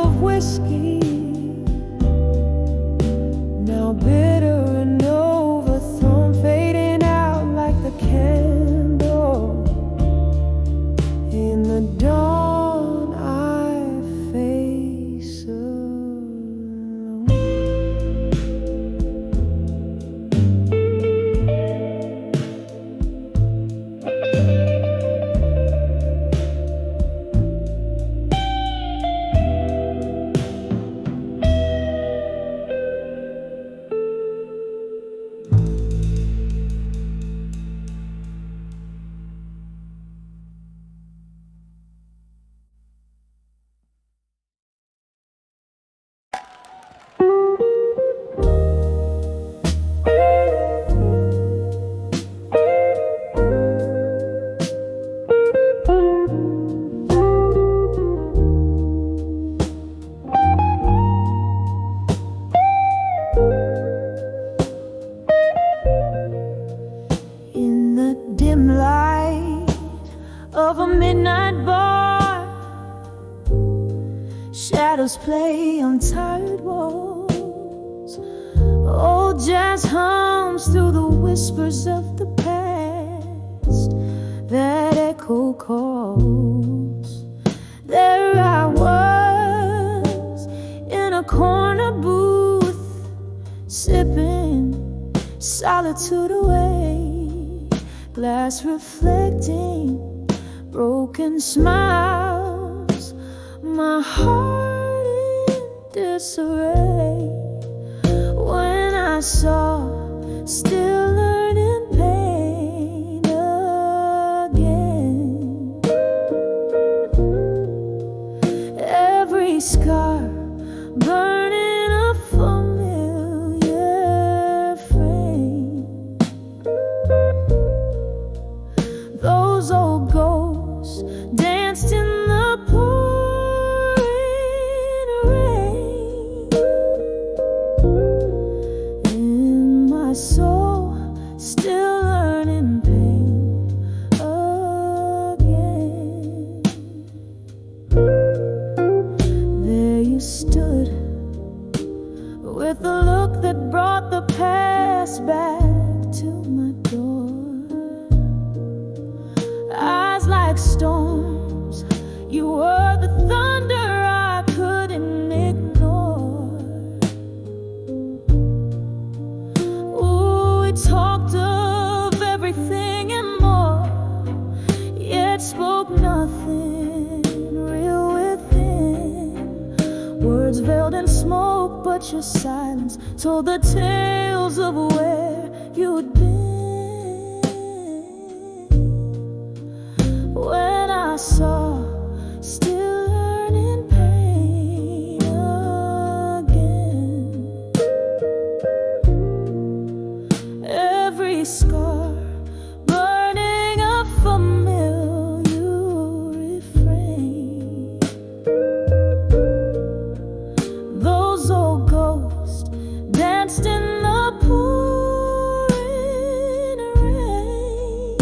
of whiskey, now bitter and overthrown, fading out like the candle in the dawn. I face alone. Of a midnight bar, shadows play on tired walls. Old jazz hums through the whispers of the past that echo calls. There I was in a corner booth, sipping solitude away, glass reflecting broken smiles, my heart in disarray. When I saw still learning pain again, every scar burning a familiar frame. Those old ghosts danced in the pouring rain. In my soul, still learning pain again. There you stood, with a look that brought the past back to my door. Eyes like storms, you were the thunder I couldn't ignore. Ooh, we talked of everything and more, yet spoke nothing real within. Words veiled in smoke, but your silence told the tales of where you'd been. When I saw still learning pain again, every scar burning a familiar refrain. Those old ghosts danced in the pouring rain.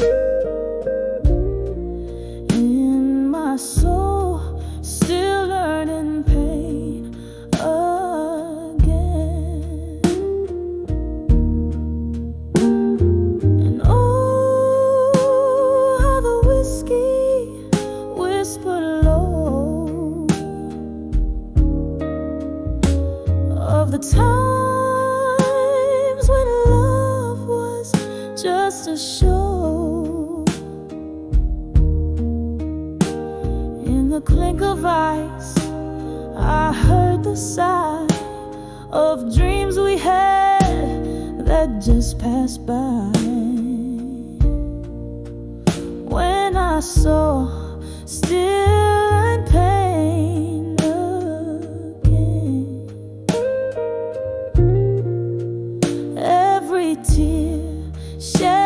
In my soul, still learning pain again. And oh, how the whiskey whispered low of the times when love was just a show. In the clink of ice, I heard the sigh of dreams we had that just passed by. When I saw still and pain again, every tear shed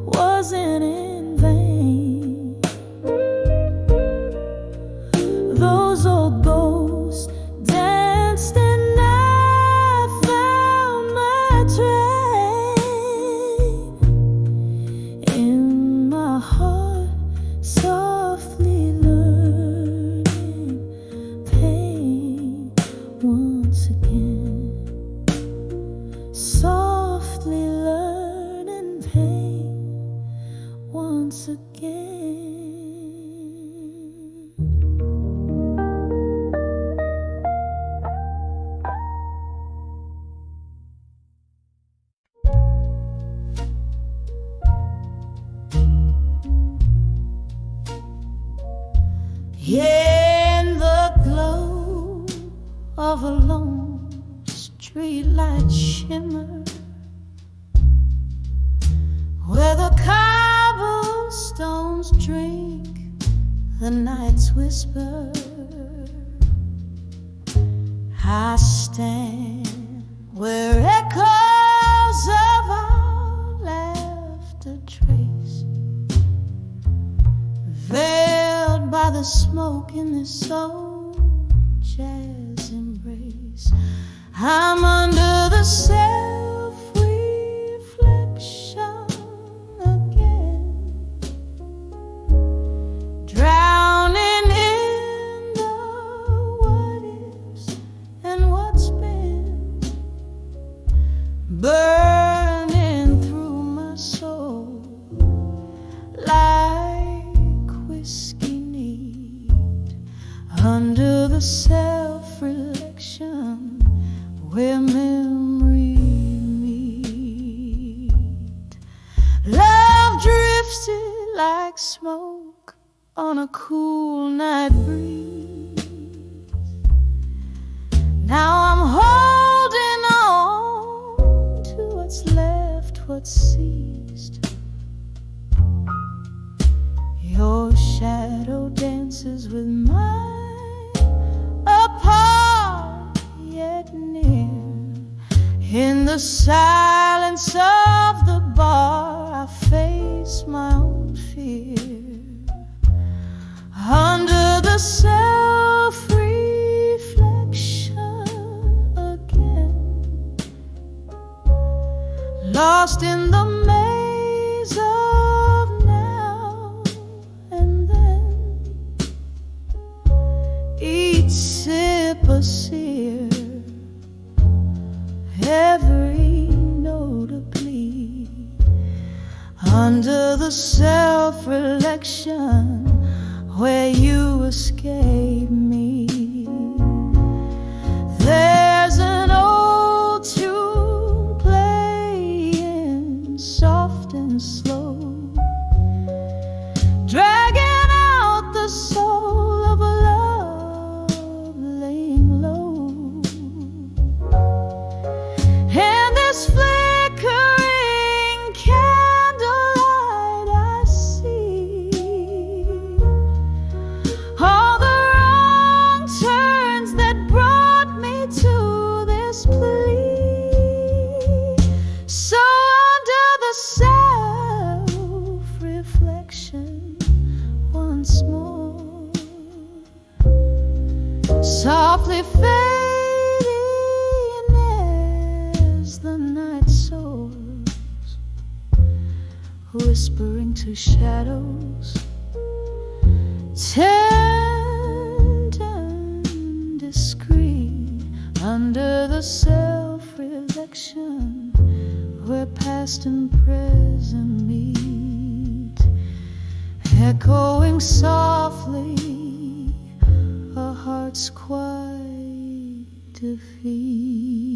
wasn't in vain. Those old ghosts danced and I found my train. In my heart, once again. In the glow of a lone streetlight shimmer, where the cobblestones drink the night's whisper, I stand where echoes of our laughter trace, veiled by the smoke in this soul jazz embrace. I'm under the self-reflection again, drowning in the what ifs and what's been, burning through my soul like whiskey neat, under the self-reflection where memory meet. Love drifted like smoke on a cool night breeze. Now I'm holding on to what's left, what's seized. Your shadow dances with mine, apart yet near. In the silence of the bar, I face my own fear. Under the self-reflection again, lost in the maze of now and then. Each sip a sear, every note a plea, under the self-reflection where you escape me. There's an old tune playing soft and slow, dragging out the soul of a love laying low. And this flickering candlelight I see all the wrong turns that brought me to this plea. So under the self-reflection once more, softly fading as the night soars, whispering to shadows, tender and discreet, under the self-reflection where past and present meet, echoing softly a heart's quiet defeat.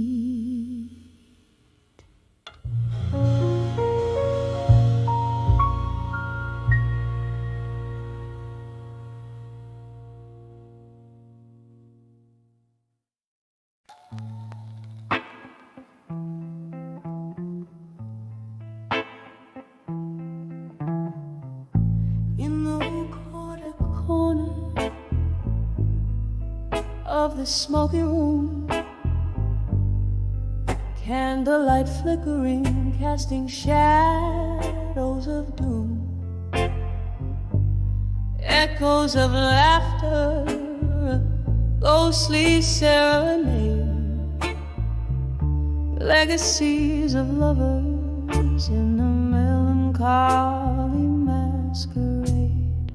In the corner of the smoky room, candlelight flickering, casting shadows of doom, echoes of laughter, a ghostly serenade, legacies of lovers in a melancholy masquerade.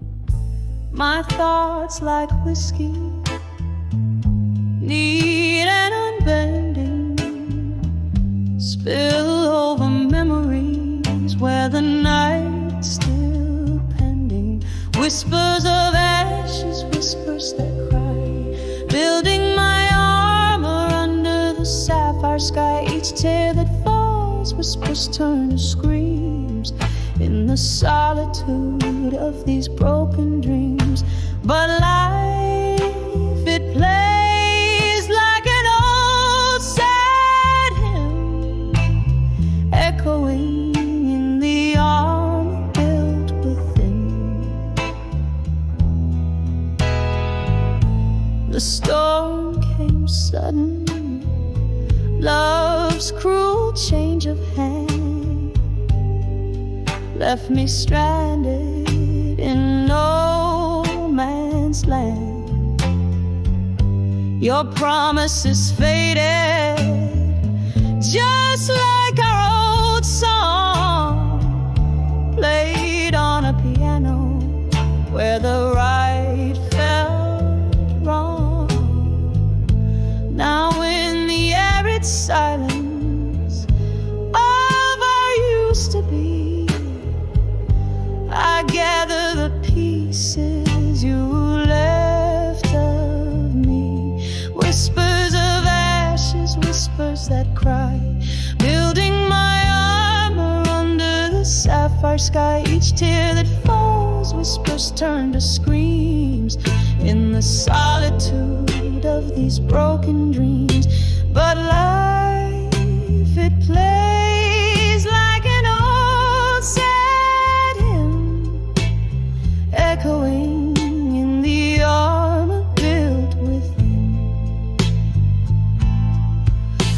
My thoughts like whiskey, neat and unbending, spill over memories where the night still whispers of ashes, whispers that cry, building my armor under the sapphire sky. Each tear that falls, whispers turn to screams in the solitude of these broken dreams. But life, it plays like an old sad hymn, echoing in the armor built within. The storm came sudden, love's cruel change of hand left me stranded in no man's land. Your promises faded, just like our old song, played on a piano where the right felt wrong. Now in the arid silence of our used to be, I gather the pieces you left of me. Whispers of ashes, whispers that cry, building my armor under the sapphire sky. Each tear that falls, whispers turn to screams in the solitude of these broken dreams. But life, it plays like an old sad hymn, echoing in the armor built within.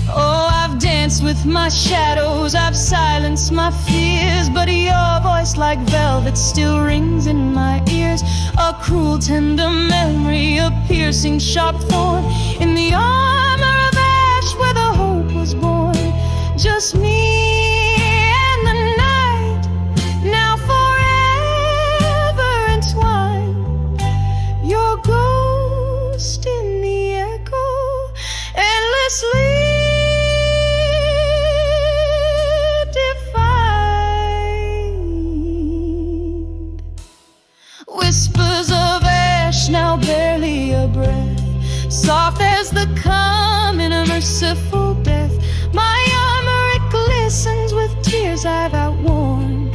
Oh, I've danced with my shadows, I've silenced my fears, but your voice like velvet still rings in my ears. A cruel tender memory, a piercing sharp thorn in the armor of ash where the hope was born. Just me and the night, now forever entwined. Your ghost in the echo, endlessly defined. Whispers of ash, now barely a breath, soft as the coming of merciful death. My armor, it glistens with tears I've outworn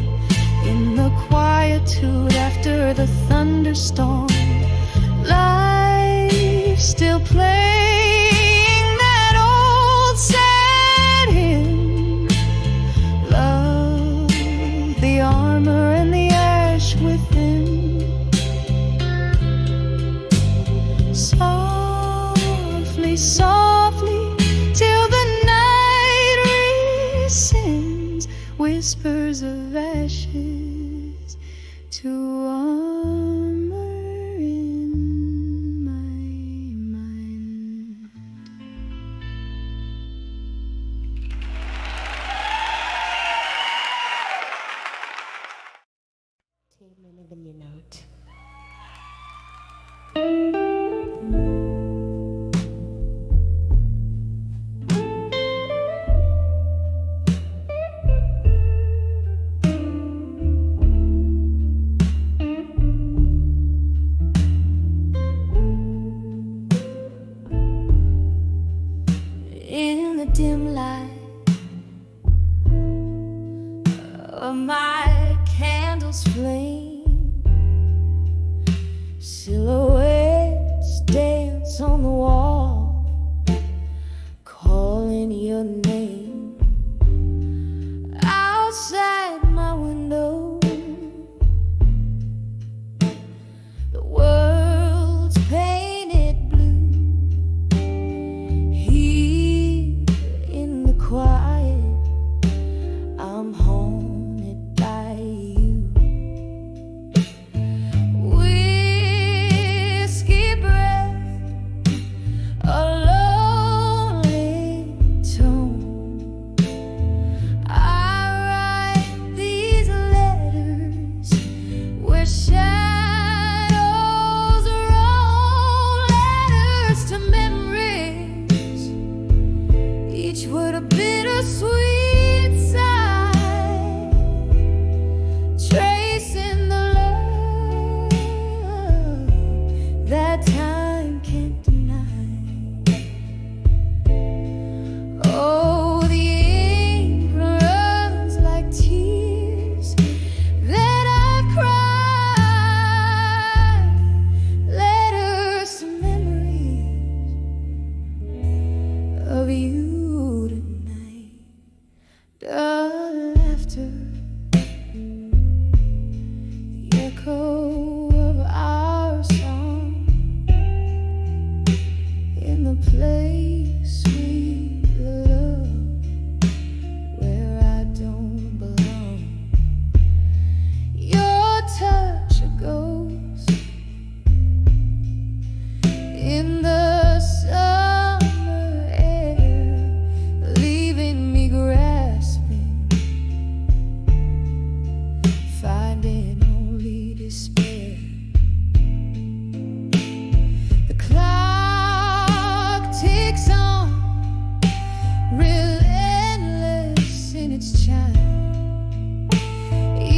in the quietude after the thunderstorm. Life still playing that old sad hymn. Love, the armor and the ash within. Softly, softly, till the night rescinds. Whispers of ashes to armor in my mind. Take my melody note. In the dim light of my candle's flame, silhouettes dance on the wall, calling your name. Outside my window, the world's painted blue. Here in the quiet, I'm haunted by you. Whiskey breath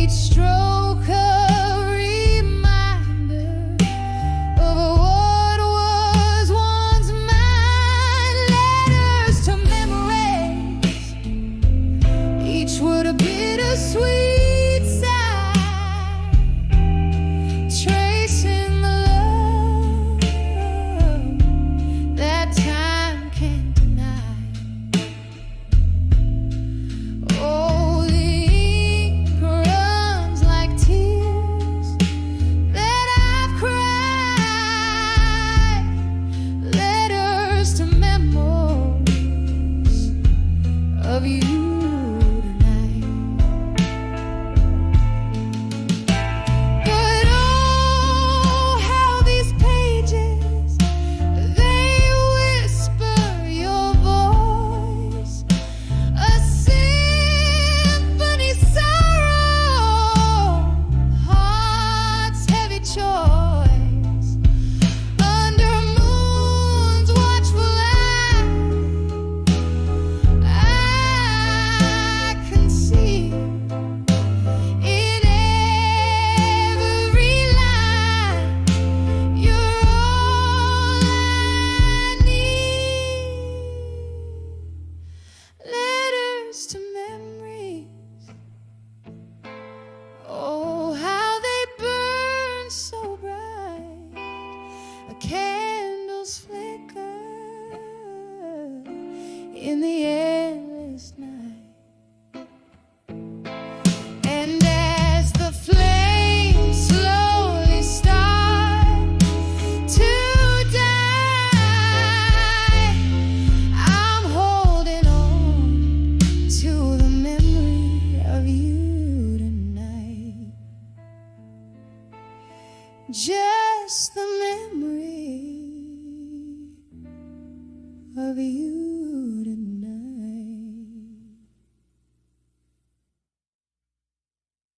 each stroke a reminder of what was once mine. Letters to memories, each word a bittersweet sigh, tracing the love that time can't deny. Oh, the ink runs like tears that I've cried. Letters to memories of you tonight. But oh, how these pages, they whisper your voice, a symphony sorrow, heart's heavy choice. Under moon's watchful eye, I can see in every line you're all I need. Letters to memories, oh, how they burn so bright. A candle's flicker in the endless night. And as the flames slowly start to die, I'm holding on to the memory of you tonight. Just the memory of you.